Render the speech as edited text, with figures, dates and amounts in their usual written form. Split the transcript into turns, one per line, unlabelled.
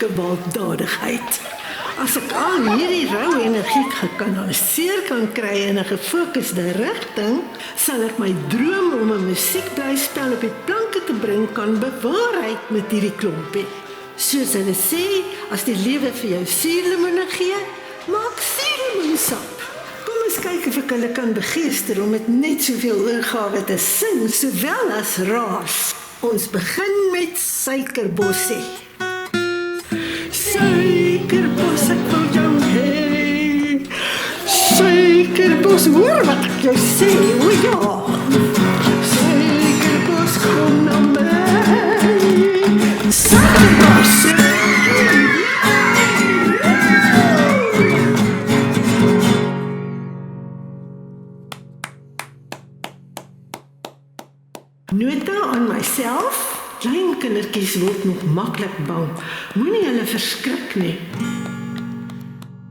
uitspreeklike baldadigheid. As ek al hierdie rou energie gekanaliseer kan kry in 'n gefokusde rigting, sal ek my droom om 'n musiekblyspel op die planke te bring kan bewaarheid met hierdie klompie. Soos hulle sê, as die lewe vir jou suurlemoene gee, maak suurlemoensap. Kom ons kyk of ek hulle kan begeester om met net soveel oorgawe te sing, sowel as raas. Ons begin met Suikerbossie. Suikerbos, ek wil jou hê. Suikerbos, hoor wat ek jou sê, o ja. Suikerbos, kom na my. Suikerbos. Nota aan myself. Klein kindertjies word nog maklik bang. Moenie hulle verskrik nie.